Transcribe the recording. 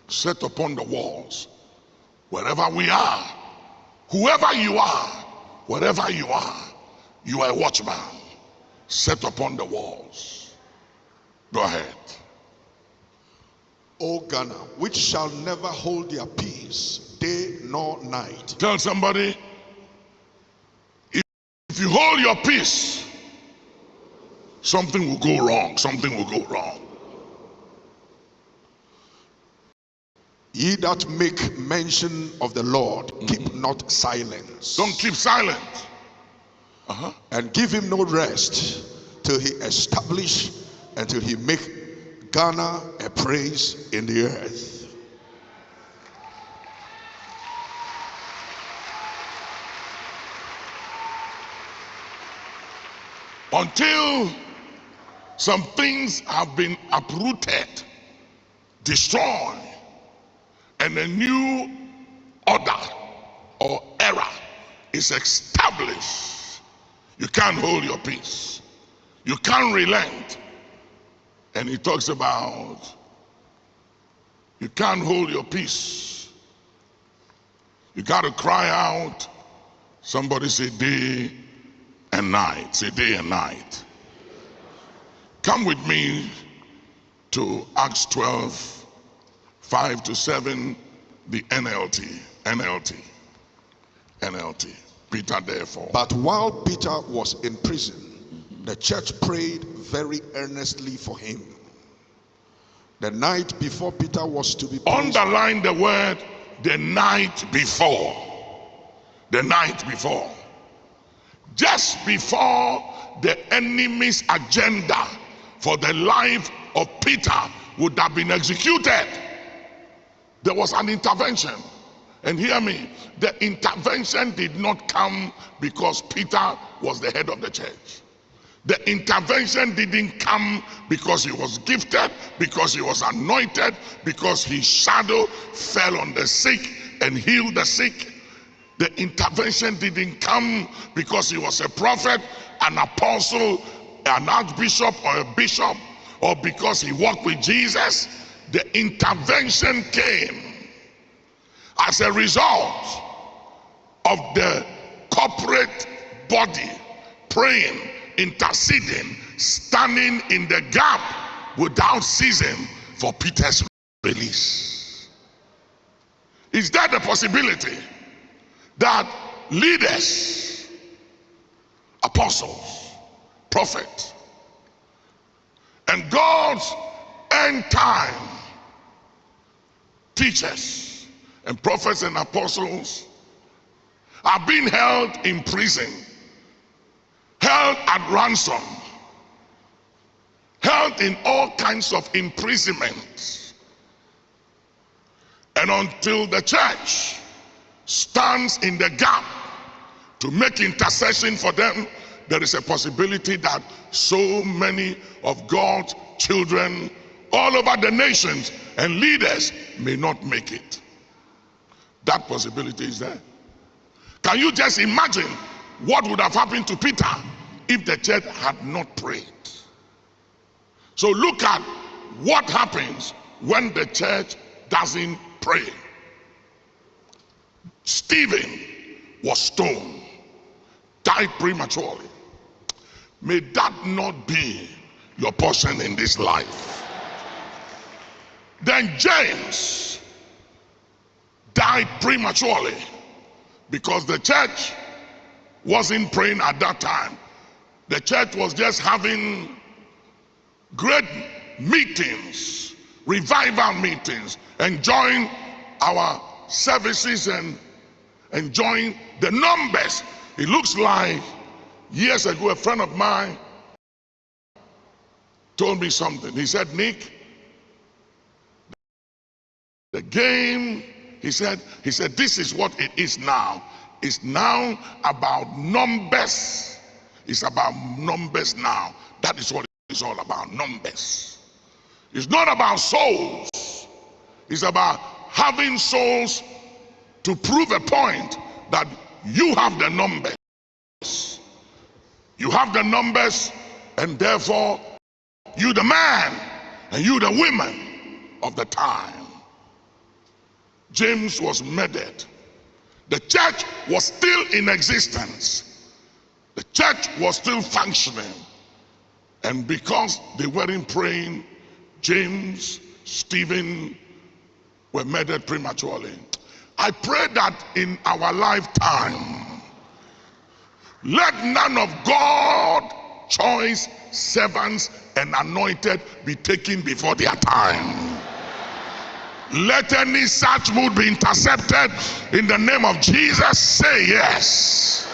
set upon the walls. Wherever we are, whoever you are, wherever you are a watchman set upon the walls. Go ahead. O Ghana, which shall never hold their peace, day nor night. Tell somebody, if you hold your peace, something will go wrong. Something will go wrong. Ye that make mention of the Lord, keep not silence. Don't keep silent. And give him no rest till he establish and till he make Ghana a praise in the earth. Until some things have been uprooted, destroyed, and a new order or era is established, you can't hold your peace. You can't relent. And he talks about you can't hold your peace. You got to cry out. Somebody say day and night. Say day and night. Come with me to Acts 12, 5 to 7, the NLT. Peter, therefore. But while Peter was in prison, the church prayed very earnestly for him. The night before Peter was to be placed. Underline the word the night before. The night before. Just before the enemy's agenda for the life of Peter would have been executed, there was an intervention. And hear me, the intervention did not come because Peter was the head of the church. The intervention didn't come because he was gifted, because he was anointed, because his shadow fell on the sick and healed the sick. The intervention didn't come because he was a prophet, an apostle, an archbishop, or a bishop, or because he walked with Jesus. The intervention came as a result of the corporate body praying, interceding, standing in the gap without ceasing for Peter's release. Is there the possibility that leaders, apostles, prophets, and God's end time teachers and prophets and apostles are being held in prison, held at ransom, held in all kinds of imprisonments, and until the church stands in the gap to make intercession for them, there is a possibility that so many of God's children all over the nations and leaders may not make it. That possibility is there. Can you just imagine what would have happened to Peter if the church had not prayed? So look at what happens when the church doesn't pray. Stephen was stoned, died prematurely. May that not be your portion in this life. Then James died prematurely because the church wasn't praying at that time. The church was just having great meetings, revival meetings, enjoying our services and enjoying the numbers. It looks like years ago a friend of mine told me something. He said, Nick, the game, he said this is what it is now. It's now about numbers. It's about numbers now. That is what it's all about, numbers. It's not about souls. It's about having souls to prove a point that you have the numbers. You have the numbers, and therefore you the man and you the women of the time. James was murdered. The church was still in existence. The church was still functioning. And because they weren't praying, James, Stephen were murdered prematurely. I pray that in our lifetime, let none of God's choice servants and anointed be taken before their time. Let any such mood be intercepted in the name of Jesus. Say yes.